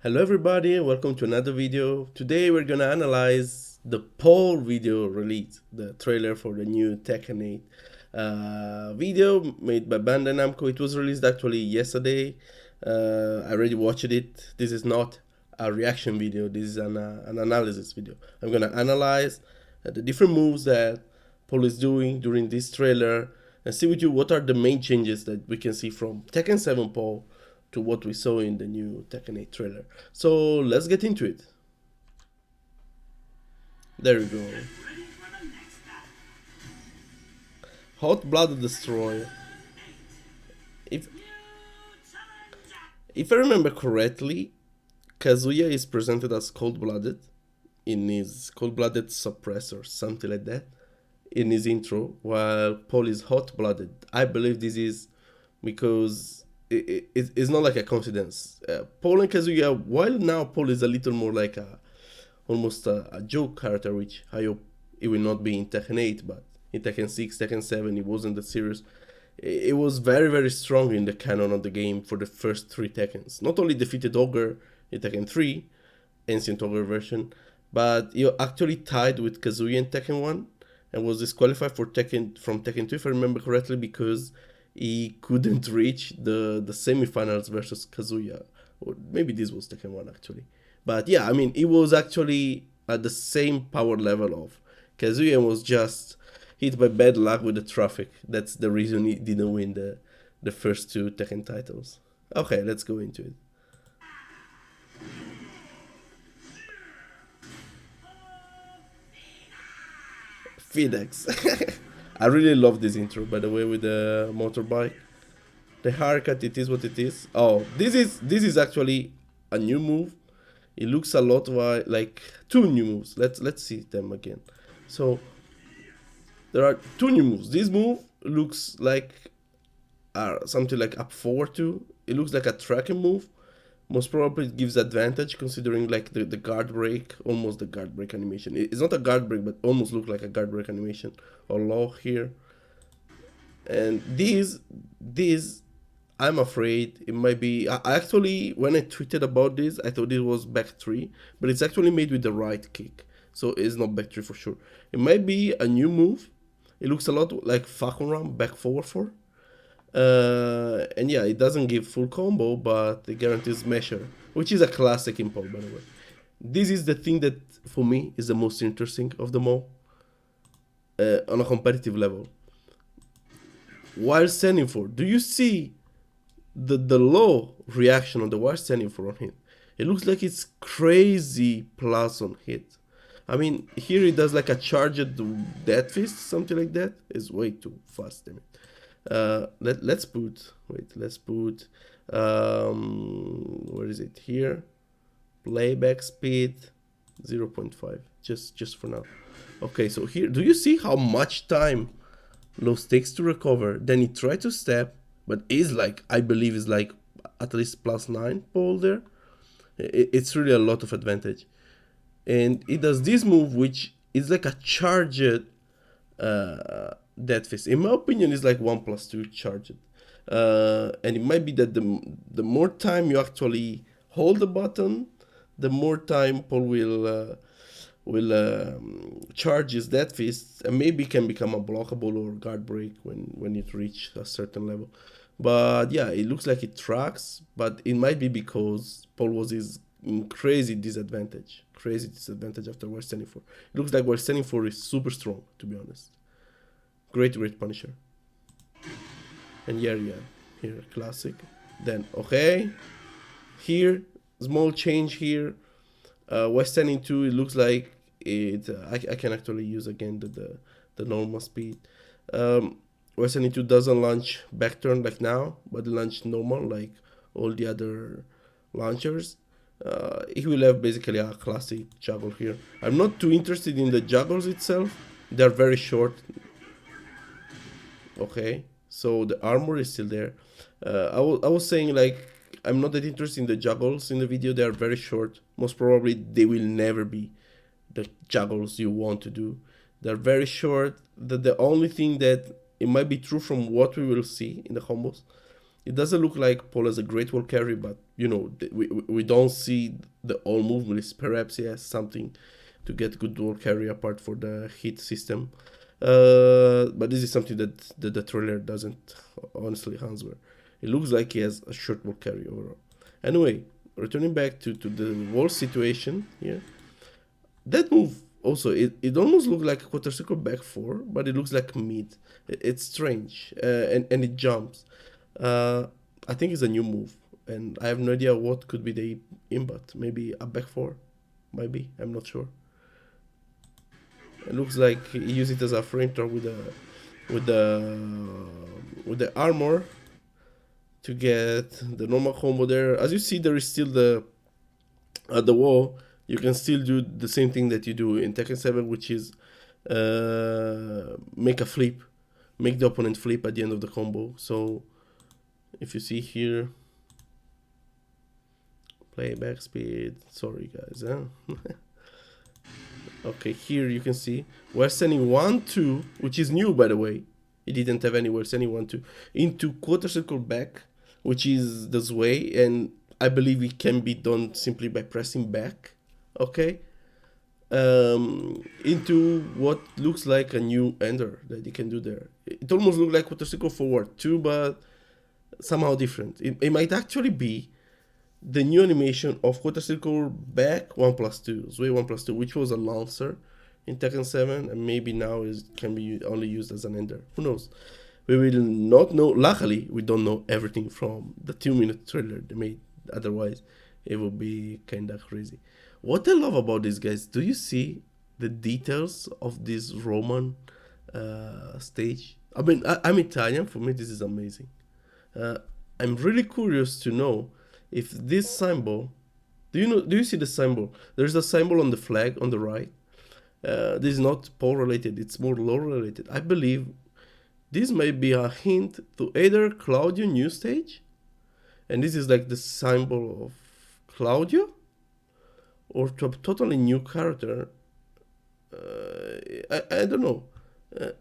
Hello everybody, welcome to another video. Today we're gonna analyze the poll video release, the trailer for the new Tekken 8 video made by Bandai Namco. It was released actually yesterday. I already watched it. This is not a reaction video, this is an analysis video. I'm gonna analyze the different moves that Paul is doing during this trailer and see with you what are the main changes that we can see from Tekken 7 Paul to what we saw in the new Tekken 8 trailer. So let's get into it. There we go. Hot Blooded Destroyer. If I remember correctly, Kazuya is presented as cold-blooded in his cold-blooded suppressor, something like that, in his intro, while Paul is hot-blooded. I believe this is because it's not like a coincidence. Paul and Kazuya, while now Paul is a little more like almost a joke character, which I hope it will not be in Tekken 8, but in Tekken 6, Tekken 7, it wasn't that serious. It was very, very strong in the canon of the game for the first three Tekkens. Not only defeated Ogre in Tekken 3, Ancient Ogre version, but he actually tied with Kazuya in Tekken 1 and was disqualified for from Tekken 2, if I remember correctly, because he couldn't reach the semifinals versus Kazuya. Or maybe this was Tekken 1 actually. But yeah, I mean, he was actually at the same power level of Kazuya and was just hit by bad luck with the traffic. That's the reason he didn't win the first two Tekken titles. Okay, let's go into it. Phoenix. I really love this intro, by the way, with the motorbike. The haircut, it is what it is. Oh, this is actually a new move. It looks a lot like two new moves. Let's see them again. So there are two new moves. This move looks like something like up forward two. It looks like a tracking move. Most probably it gives advantage considering like the guard break, almost the guard break animation. It's not a guard break, but almost look like a guard break animation or law here. And these I'm afraid it might be. I actually, when I tweeted about this, I thought it was back three, but it's actually made with the right kick, so it's not back three for sure. It might be a new move. It looks a lot like Falcon back forward four. And yeah, it doesn't give full combo, but it guarantees measure, which is a classic in Paul, by the way. This is the thing that for me is the most interesting of them all on a competitive level. While standing for, do you see the low reaction on the while standing for on hit? It looks like it's crazy plus on hit. I mean, here it does like a charged death fist, something like that. It's way too fast, damn it. Let's put, where is it here? Playback speed 0.5, just for now. Okay, so here, do you see how much time Lowe's takes to recover? Then he tried to step, but is like, I believe is like at least +9 Paul there. It's really a lot of advantage. And it does this move, which is like a charged death fist. In my opinion, it's like 1+2 charged. And it might be that the more time you actually hold the button, the more time Paul will charge his death fist and maybe can become unblockable or guard break when it reach a certain level. But yeah, it looks like it tracks, but it might be because Paul was his crazy disadvantage after World Standing 4. It looks like World Standing 4 is super strong, to be honest. Great Punisher. And yeah, here, classic. Then, okay, here, small change here. West Standing 2, it looks like it. I can actually use again the normal speed. West Standing 2 doesn't launch back turn like now, but it launch normal like all the other launchers. He will have basically a classic juggle here. I'm not too interested in the juggles itself. They're very short. Okay, so the armor is still there. I was saying like I'm not that interested in the juggles in the video. They are very short. Most probably they will never be the juggles you want to do. They're very short. The only thing that it might be true from what we will see in the combos It doesn't look like Paul has a great wall carry, but we don't see the all movements. Perhaps he has something to get good wall carry apart for the hit system. But this is something that the trailer doesn't honestly answer. It looks like he has a short wall carry overall. Anyway, returning back to the wall situation here, that move also it almost looks like a quarter circle back four, but it looks like mid. It's strange, and it jumps. Uh, I think it's a new move, and I have no idea what could be the input. Maybe a back four, maybe I'm not sure. It looks like he used it as a frame throw with the with the armor to get the normal combo there. As you see, there is still the at the wall. You can still do the same thing that you do in Tekken 7, which is make a flip, make the opponent flip at the end of the combo. So if you see here, playback speed. Sorry guys, huh? Okay, here you can see we're sending 1-2, which is new by the way. It didn't have anywhere sending 1-2 into quarter circle back, which is this way, and I believe it can be done simply by pressing back. Okay, into what looks like a new ender that you can do there. It almost looks like quarter circle forward too, but somehow different. It might actually be the new animation of quarter circle back 1+2, Zway 1+2, which was a lancer in Tekken 7, and maybe now can be only used as an ender. Who knows? We will not know. Luckily, we don't know everything from the 2-minute trailer they made. Otherwise, it would be kinda crazy. What I love about these guys, do you see the details of this Roman stage? I mean, I'm Italian. For me, this is amazing. I'm really curious to know if this symbol. Do you see the symbol? There's a symbol on the flag on the right. This is not pole related. It's more lore related. I believe this might be a hint to either Claudio new stage, and this is like the symbol of Claudio, or to a totally new character. I don't know.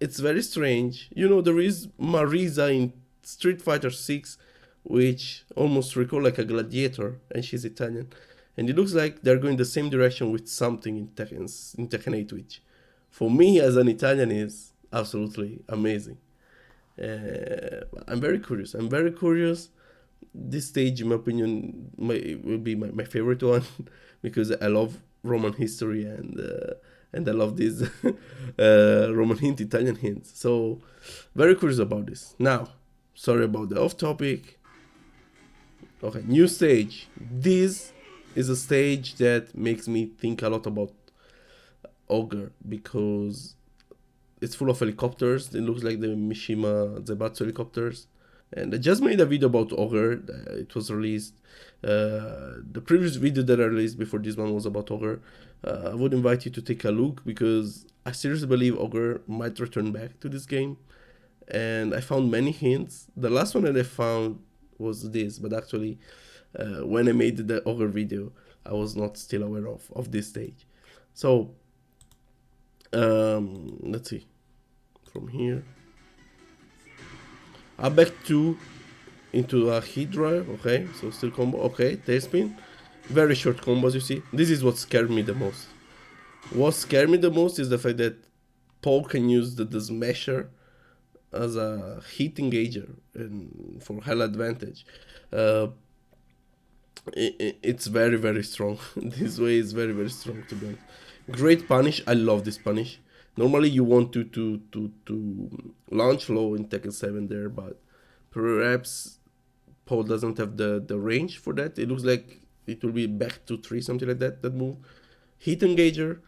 It's very strange. There is Marisa in Street Fighter 6, which almost recall like a gladiator, and she's Italian. And it looks like they're going the same direction with something in Tekken 8, which for me as an Italian is absolutely amazing. I'm very curious. This stage, in my opinion, will be my favorite one because I love Roman history and I love these Roman Italian hints. So very curious about this. Now, sorry about the off topic. Okay, new stage. This is a stage that makes me think a lot about Ogre because it's full of helicopters. It looks like the Mishima Zaibatsu helicopters. And I just made a video about Ogre. It was released. The previous video that I released before this one was about Ogre. I would invite you to take a look because I seriously believe Ogre might return back to this game. And I found many hints. The last one that I found was this, but actually when I made the Ogre video, I was not still aware of this stage. So let's see from here. I back 2 into a hit drive. Okay, so still combo. Okay, tailspin, very short combos. You see, this is what scared me the most. What scared me the most is the fact that Paul can use the smasher as a hit engager and for hell advantage. It's very, very strong. This way is very, very strong, to be honest. Great punish. I love this punish. Normally you want to launch low in Tekken 7 there, but perhaps Paul doesn't have the range for that. It looks like it will be back to 3, something like that move. Hit engager.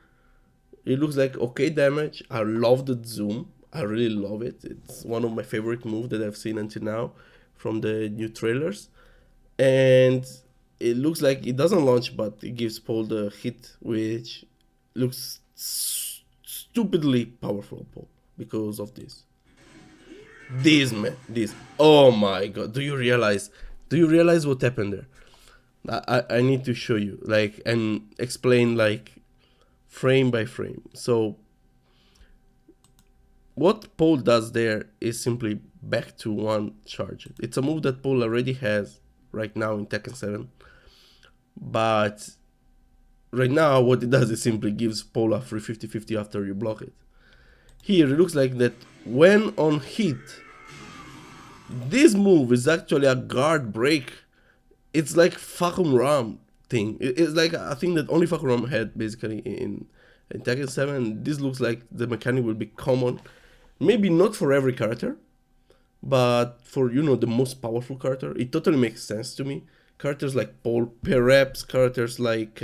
It looks like okay damage. I love the zoom. I really love it. It's one of my favorite moves that I've seen until now from the new trailers. And it looks like it doesn't launch, but it gives Paul the hit, which looks stupidly powerful, Paul, because of this. This, man. This. Oh my god. Do you realize what happened there? I need to show you, like, and explain, like, frame by frame. So what Paul does there is simply back to one charge. It's a move that Paul already has right now in Tekken 7, but right now what it does is simply gives Paul a free 50-50 after you block it. Here it looks like that when on hit, this move is actually a guard break. It's like Fakum Ram thing. It's like a thing that only Fakum Ram had basically in Tekken 7. This looks like the mechanic will be common. Maybe not for every character, but for the most powerful character, it totally makes sense to me. Characters like Paul, perhaps characters like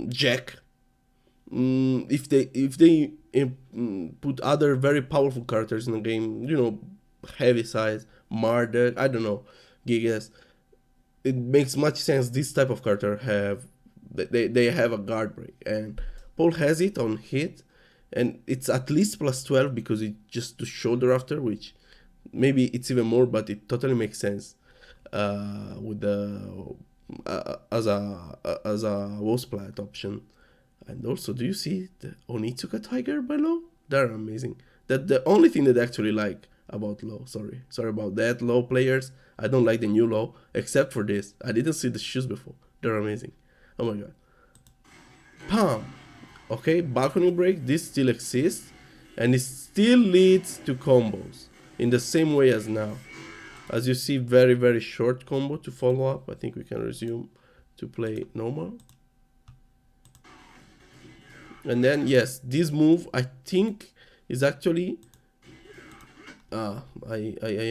Jack. If they put other very powerful characters in the game, heavy size, Marduk, I don't know, Gigas, it makes much sense. This type of character they have a guard break, and Paul has it on hit, and it's at least plus 12 because it just to shoulder after, which maybe it's even more, but it totally makes sense with the as a wall splat option. And also, do you see the Onitsuka Tiger below? They're amazing. That the only thing that I actually like about low. Sorry about that, low players. I don't like the new low, except for this. I didn't see the shoes before. They're amazing. Oh my god. Pam. Okay, balcony break. This still exists, and it still leads to combos in the same way as now. As you see, very short combo to follow up. I think we can resume to play normal. And then yes, this move I think is actually I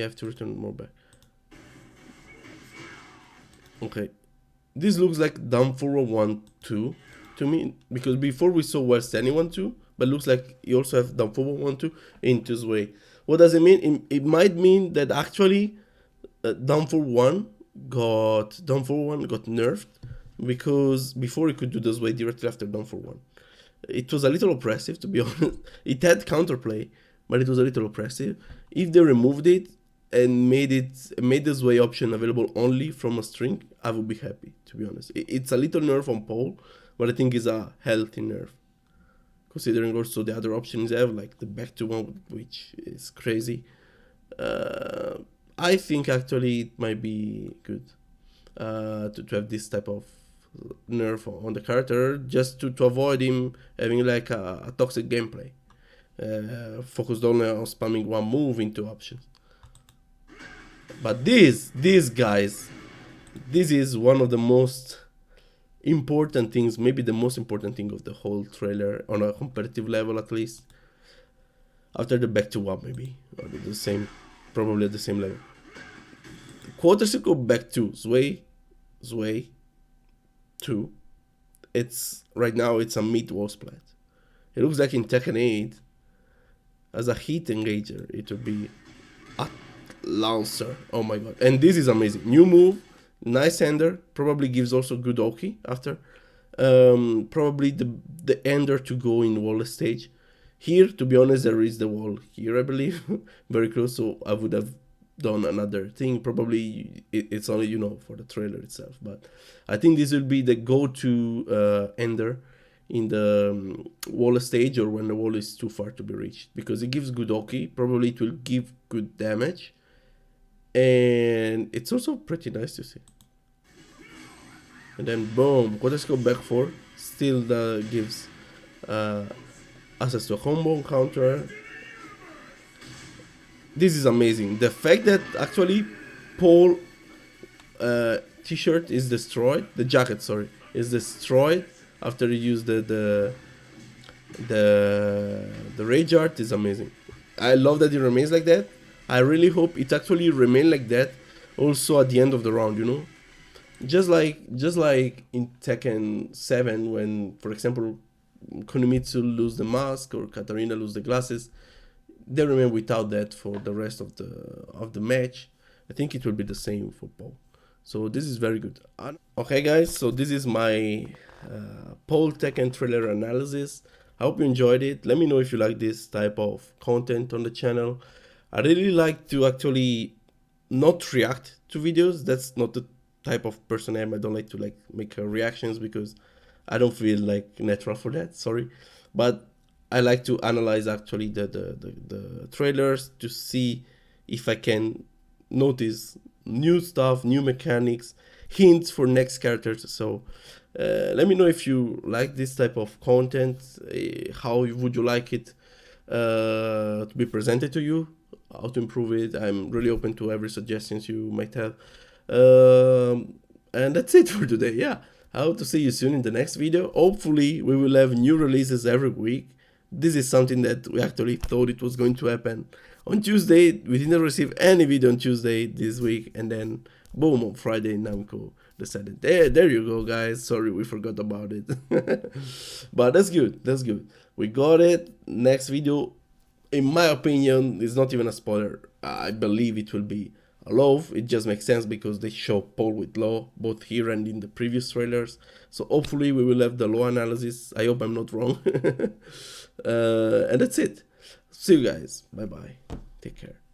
have to return more back. Okay, this looks like down forward 1-2 to me, because before we saw well standing 1-2, but looks like you also have down forward 1-2 into this way. What does it mean? It might mean that actually down forward 1 got nerfed, because before you could do this way directly after down forward 1. It was a little oppressive, to be honest. It had counterplay, but it was a little oppressive. If they removed it and made this way option available only from a string, I would be happy, to be honest. It's a little nerf on Paul, but I think it's a healthy nerf, considering also the other options have, like the back to one, which is crazy. I think actually it might be good to have this type of nerf on the character, just to avoid him having like a toxic gameplay, focused only on spamming one move into options. But these guys, this is one of the most important things, maybe the most important thing of the whole trailer on a competitive level, at least after the back to one, maybe, or the same, probably at the same level. Quarter circle back to Zway 2. It's right now it's a mid wall splat. It looks like in Tekken 8 as a heat engager it would be a Lancer. Oh my god. And this is amazing. New move, nice ender, probably gives also good Oki after. Probably the ender to go in wall stage. Here, to be honest, there is the wall here, I believe. Very close, so I would have done another thing. Probably it's only for the trailer itself, but I think this will be the go-to ender in the wall stage, or when the wall is too far to be reached, because it gives good Oki. Probably it will give good damage, and it's also pretty nice to see. And then boom, let's go back 4. Still gives access to a combo counter. This is amazing. The fact that actually Paul t-shirt is destroyed, the jacket, sorry, is destroyed after you use the rage art is amazing. I love that it remains like that. I really hope it actually remain like that also at the end of the round, just like in Tekken 7, when, for example, Kunimitsu lose the mask or Katarina lose the glasses, they remain without that for the rest of the match. I think it will be the same for Paul. So this is very good. Okay, guys, so this is my Paul Tekken trailer analysis. I hope you enjoyed it. Let me know if you like this type of content on the channel. I really like to actually not react to videos. That's not the type of person I am. I don't like to make reactions because I don't feel like natural for that. Sorry, but I like to analyze actually the trailers to see if I can notice new stuff, new mechanics, hints for next characters. So let me know if you like this type of content. How would you like it to be presented to you? How to improve it? I'm really open to every suggestions you might have. And that's it for today. Yeah, I hope to see you soon in the next video. Hopefully, we will have new releases every week. This is something that we actually thought it was going to happen on Tuesday. We didn't receive any video on Tuesday this week, and then boom, on Friday Namco decided, there you go, guys. Sorry, we forgot about it. But that's good. That's good. We got it. Next video, in my opinion, is not even a spoiler. I believe it will be a love. It just makes sense because they show Paul with Law both here and in the previous trailers. So hopefully we will have the Law analysis. I hope I'm not wrong. And that's it. See you guys. Bye bye. Take care.